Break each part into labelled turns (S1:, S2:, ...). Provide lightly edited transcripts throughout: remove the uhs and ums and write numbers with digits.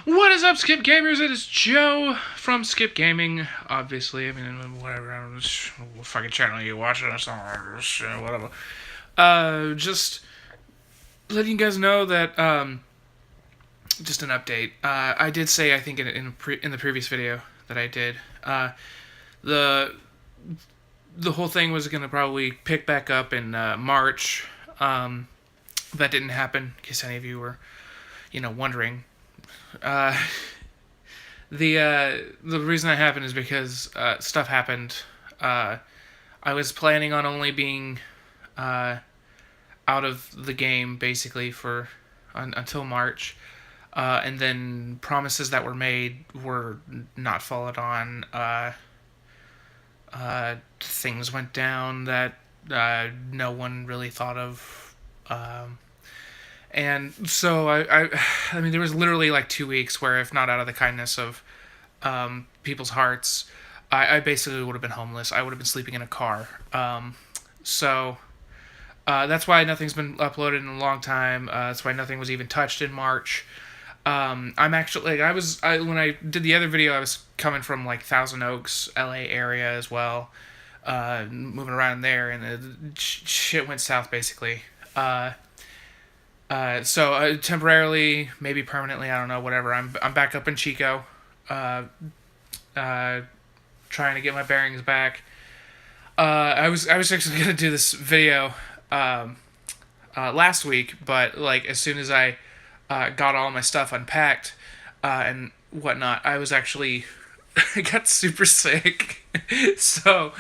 S1: What is up, Skip Gamers? It is Joe from Skip Gaming. Obviously, I mean, whatever. What fucking channel you watching or something, whatever. Just letting you guys know that, just an update. I did say, I think, in the previous video that I did, the the whole thing was going to probably pick back up in March. That didn't happen, in case any of you were, wondering. Uh, the reason that happened is because stuff happened. I was planning on only being out of the game basically for until March, and then promises that were made were not followed on. Things went down that no one really thought of. And so I mean, there was literally like 2 weeks where, if not out of the kindness of people's hearts, I basically would have been homeless. I would have been sleeping in a car. So that's why nothing's been uploaded in a long time. That's why nothing was even touched in March. I'm actually, when I did the other video, I was coming from like Thousand Oaks, LA area as well, moving around there, and shit went south basically. So temporarily, maybe permanently, I don't know, whatever. I'm back up in Chico, trying to get my bearings back. I was actually gonna do this video last week, but like as soon as I got all my stuff unpacked and whatnot, I was actually I got super sick. So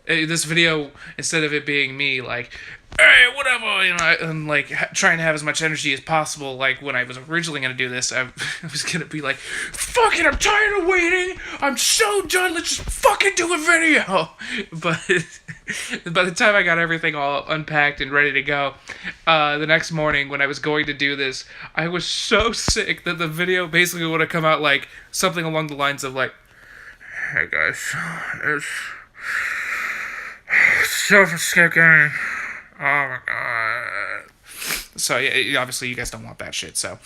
S1: this video, instead of it being me like, hey, whatever, and like trying to have as much energy as possible, like when I was originally gonna do this, I was gonna be like, fucking, I'm tired of waiting, I'm so done, let's just fucking do a video. But by the time I got everything all unpacked and ready to go, the next morning when I was going to do this, I was so sick that the video basically would have come out like something along the lines of like, hey guys, it's so scary. Oh my god. So yeah, obviously you guys don't want that shit. So,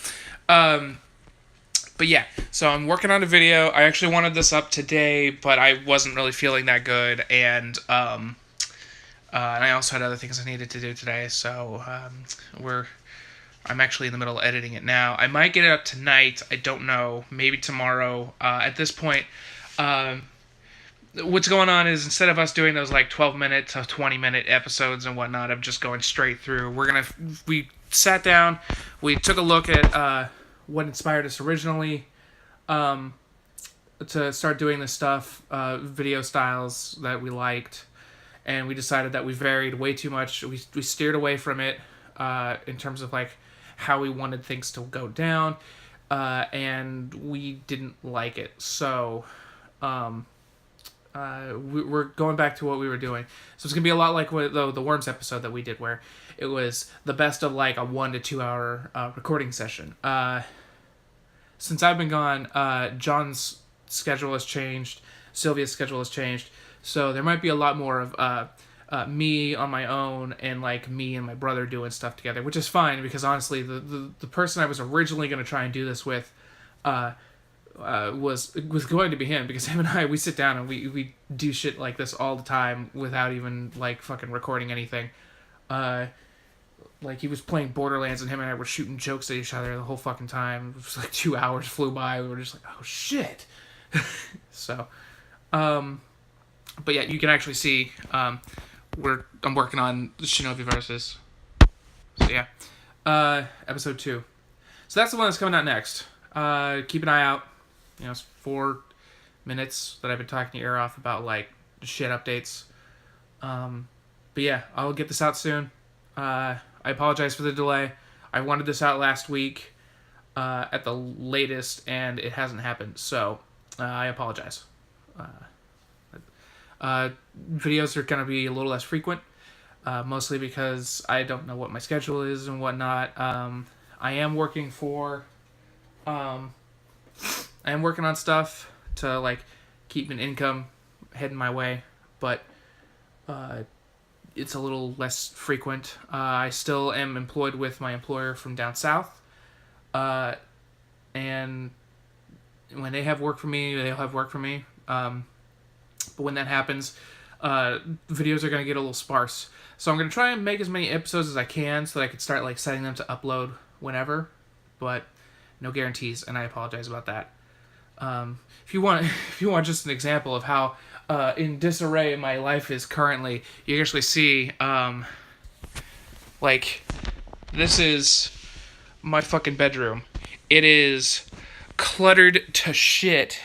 S1: but yeah. So I'm working on a video. I actually wanted this up today, but I wasn't really feeling that good, and I also had other things I needed to do today. So I'm actually in the middle of editing it now. I might get it up tonight. I don't know. Maybe tomorrow. At this point, what's going on is, instead of us doing those like 12-minute to 20-minute episodes and whatnot, of just going straight through, we sat down, we took a look at what inspired us originally to start doing this stuff, video styles that we liked, and we decided that we varied way too much. We steered away from it in terms of like how we wanted things to go down, and we didn't like it. So we're going back to what we were doing. So it's going to be a lot like the Worms episode that we did, where it was the best of like a 1 to 2 hour recording session. Since I've been gone, John's schedule has changed, Sylvia's schedule has changed, so there might be a lot more of me on my own, and like me and my brother doing stuff together, which is fine, because honestly, the person I was originally going to try and do this with was going to be him, because him and I, we sit down and we do shit like this all the time without even like fucking recording anything. Like he was playing Borderlands and him and I were shooting jokes at each other the whole fucking time. It was like 2 hours flew by. We were just like, oh shit. So, but yeah, you can actually see I'm working on Shinobi Versus. So yeah, episode 2. So that's the one that's coming out next. Keep an eye out. It's 4 minutes that I've been talking your ear off about like shit updates. But yeah, I'll get this out soon. I apologize for the delay. I wanted this out last week at the latest, and it hasn't happened. So I apologize. Videos are going to be a little less frequent, mostly because I don't know what my schedule is and whatnot. I am working on stuff to like keep an income heading my way, but it's a little less frequent. I still am employed with my employer from down south, and when they have work for me, they'll have work for me. But when that happens, videos are gonna get a little sparse. So I'm gonna try and make as many episodes as I can so that I can start like setting them to upload whenever. But no guarantees, and I apologize about that. If you want, if you want just an example of how in disarray my life is currently, you can actually see like this is my fucking bedroom. It is cluttered to shit,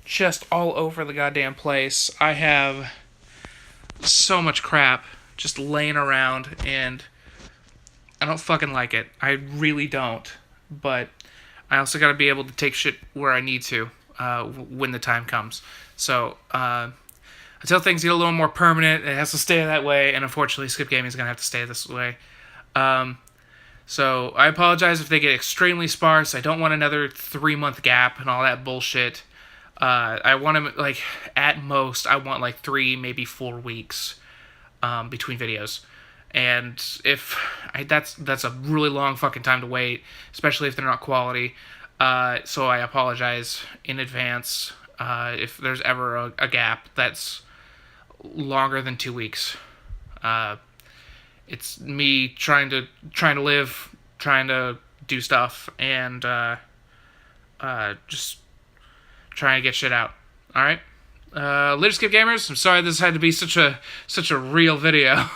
S1: just all over the goddamn place. I have so much crap just laying around, and I don't fucking like it. I really don't. But I also got to be able to take shit where I need to when the time comes. So until things get a little more permanent, it has to stay that way. And unfortunately, Skip Gaming is gonna have to stay this way. So I apologize if they get extremely sparse. I don't want another 3-month gap and all that bullshit. I want to, like, at most, I want like 3, maybe 4 weeks between videos. And that's a really long fucking time to wait, especially if they're not quality. So I apologize in advance if there's ever a gap that's longer than 2 weeks. It's me trying to live, trying to do stuff, and just trying to get shit out. All right. Later, Skip Gamers. I'm sorry this had to be such a real video.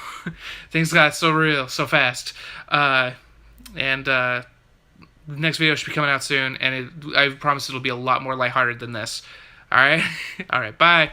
S1: Things got so real so fast. The next video should be coming out soon, and I promise it'll be a lot more lighthearted than this. All right. All right. Bye.